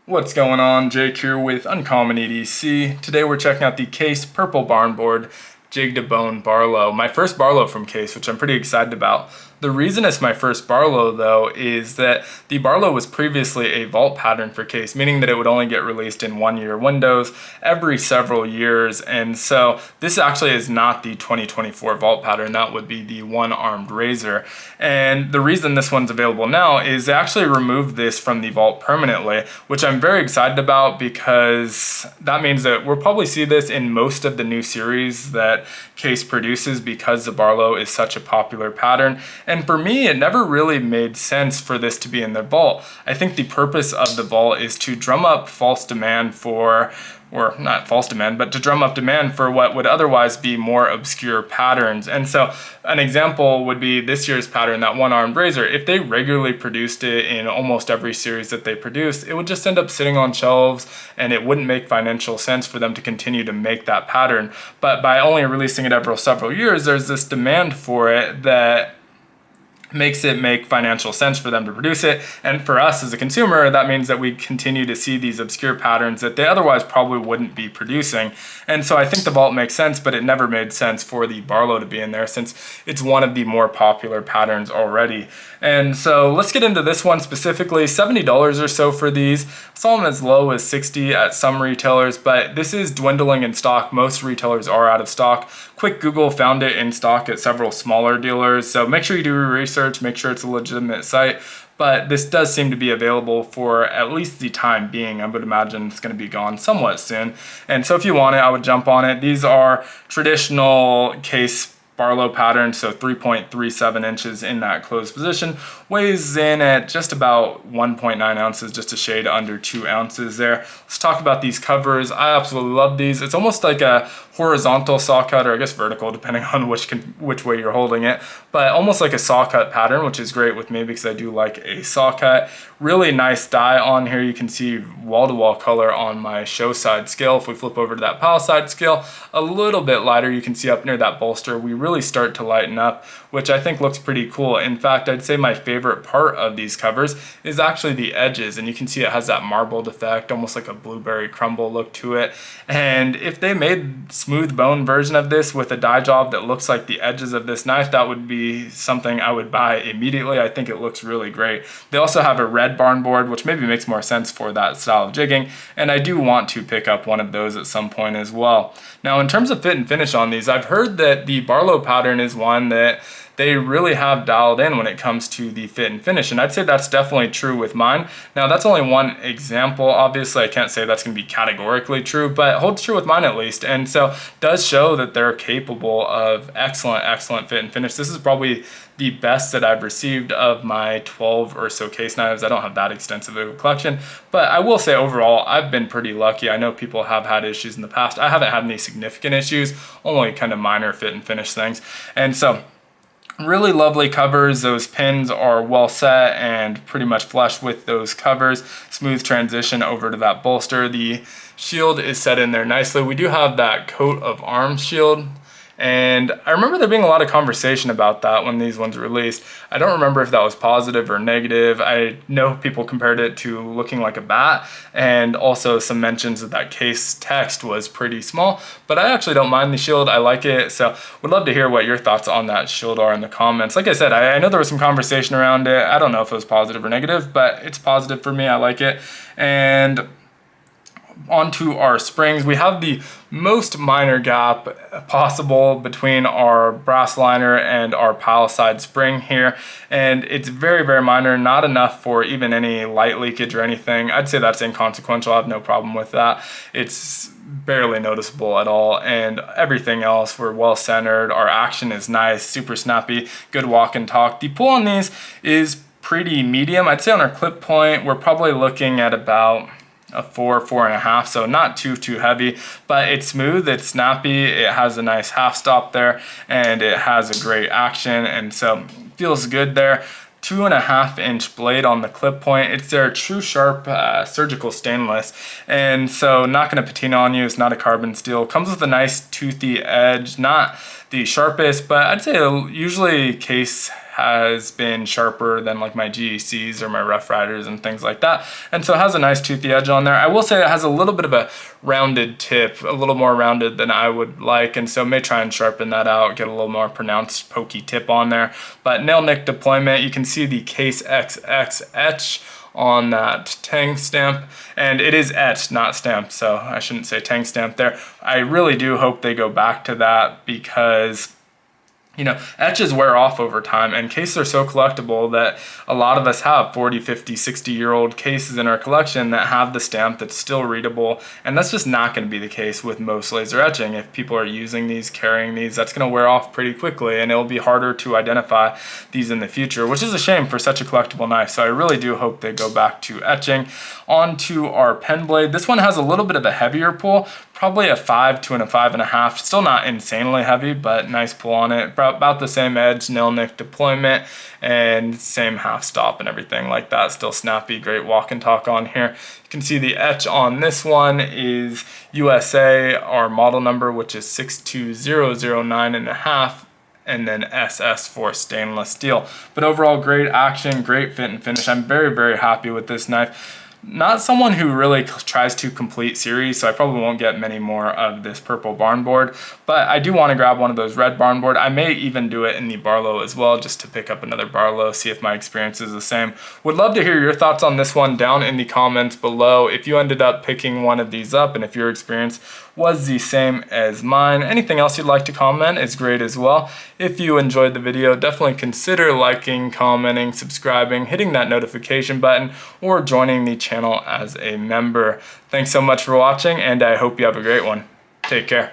What's going on? Jake here with Uncommon EDC. Today we're checking out the Case Purple Barnboard Jigged to Bone Barlow. My first Barlow from Case, which I'm pretty excited about. The reason it's my first Barlow though is that the Barlow was previously a vault pattern for Case, meaning that it would only get released in 1-year windows every several years. And so this actually is not the 2024 vault pattern. That would be the one-armed razor. And the reason this one's available now is they actually removed this from the vault permanently, which I'm very excited about because that means that we'll probably see this in most of the new series that Case produces because the Barlow is such a popular pattern. And for me, it never really made sense for this to be in the vault. I think the purpose of the vault is to drum up false demand for, or not false demand, but to drum up demand for what would otherwise be more obscure patterns. And so an example would be this year's pattern, that one-armed razor. If they regularly produced it in almost every series that they produced, it would just end up sitting on shelves and it wouldn't make financial sense for them to continue to make that pattern. But by only releasing it every several years, there's this demand for it that makes it make financial sense for them to produce it. And for us as a consumer, that means that we continue to see these obscure patterns that they otherwise probably wouldn't be producing. And so I think the vault makes sense, but it never made sense for the Barlow to be in there since it's one of the more popular patterns already. And so let's get into this one specifically. $70 or so for these. I saw them as low as $60 at some retailers, but this is dwindling in stock. Most retailers are out of stock. Quick Google found it in stock at several smaller dealers. So make sure you do your research, make sure it's a legitimate site. But this does seem to be available for at least the time being. I would imagine it's going to be gone somewhat soon. And so if you want it, I would jump on it. These are traditional Case Barlow pattern, so 3.37 inches in that closed position, weighs in at just about 1.9 ounces, just a shade under 2 ounces there. Let's talk about these covers. I absolutely love these. It's almost like a horizontal saw cut, or I guess vertical, depending on which way you're holding it, but almost like a saw cut pattern, which is great with me because I do like a saw cut. Really nice dye on here. You can see wall-to-wall color on my show side scale. If we flip over to that pile side scale, a little bit lighter. You can see up near that bolster, we really start to lighten up, which I think looks pretty cool. In fact, I'd say my favorite part of these covers is actually the edges, and you can see it has that marbled effect, almost like a blueberry crumble look to it. And if they made smooth bone version of this with a dye job that looks like the edges of this knife, that would be something I would buy immediately. I think it looks really great. They also have a red barnboard, which maybe makes more sense for that style of jigging, and I do want to pick up one of those at some point as well. Now, in terms of fit and finish on these, I've heard that the Barlow pattern is one that they really have dialed in when it comes to the fit and finish, and I'd say that's definitely true with mine. Now, that's only one example. Obviously, I can't say that's going to be categorically true, but holds true with mine at least, and so does show that they're capable of excellent fit and finish. This is probably the best that I've received of my 12 or so Case knives. I don't have that extensive of a collection, but I will say overall, I've been pretty lucky. I know people have had issues in the past. I haven't had any significant issues, only kind of minor fit and finish things, and so really lovely covers. Those pins are well set and pretty much flush with those covers. Smooth transition over to that bolster. The shield is set in there nicely. We do have that coat of arms shield, and I remember there being a lot of conversation about that when these ones were released. I don't remember if that was positive or negative. I know people compared it to looking like a bat, and also some mentions of that Case text was pretty small, but I actually don't mind the shield. I like it, so would love to hear what your thoughts on that shield are in the comments. Like I said, I know there was some conversation around it. I don't know if it was positive or negative, but it's positive for me. I like it. And onto our springs, we have the most minor gap possible between our brass liner and our pile side spring here, and it's very minor, not enough for even any light leakage or anything. I'd say that's inconsequential. I have no problem with that. It's barely noticeable at all, and everything else, we're well centered. Our action is nice, super snappy, good walk and talk. The pull on these is pretty medium. I'd say on our clip point, we're probably looking at about a 4.5, so not too heavy, but it's smooth, it's snappy, it has a nice half stop there, and it has a great action, and so feels good there. 2.5 inch blade on the clip point. It's their Tru-Sharp surgical stainless, and so not going to patina on you. It's not a carbon steel. Comes with a nice toothy edge, not the sharpest, but I'd say usually Case has been sharper than like my GECs or my Rough Riders and things like that. And so it has a nice toothy edge on there. I will say it has a little bit of a rounded tip, a little more rounded than I would like, and so may try and sharpen that out, get a little more pronounced pokey tip on there. But nail nick deployment, you can see the Case XX etch on that tang stamp, and it is etched, not stamped, so I shouldn't say tang stamp there. I really do hope they go back to that, because you know, etches wear off over time, and cases are so collectible that a lot of us have 40, 50, 60-year-old cases in our collection that have the stamp that's still readable, and that's just not going to be the case with most laser etching. If people are using these, carrying these, that's going to wear off pretty quickly, and it'll be harder to identify these in the future, which is a shame for such a collectible knife. So I really do hope they go back to etching. On to our pen blade. This one has a little bit of a heavier pull, probably a 5 to a 5.5. Still not insanely heavy, but nice pull on it. About the same edge, nail nick deployment, and same half stop and everything like that. Still snappy, great walk and talk on here. You can see the etch on this one is USA, our model number, which is 62009.5. and then SS for stainless steel. But overall, great action, great fit and finish. I'm very, very happy with this knife. Not someone who really tries to complete series, so I probably won't get many more of this purple Barnboard, but I do want to grab one of those red Barnboard. I may even do it in the Barlow as well, just to pick up another Barlow, see if my experience is the same. Would love to hear your thoughts on this one down in the comments below. If you ended up picking one of these up and if your experience was the same as mine. Anything else you'd like to comment is great as well. If you enjoyed the video, definitely consider liking, commenting, subscribing, hitting that notification button, or joining the channel as a member. Thanks so much for watching, and I hope you have a great one. Take care.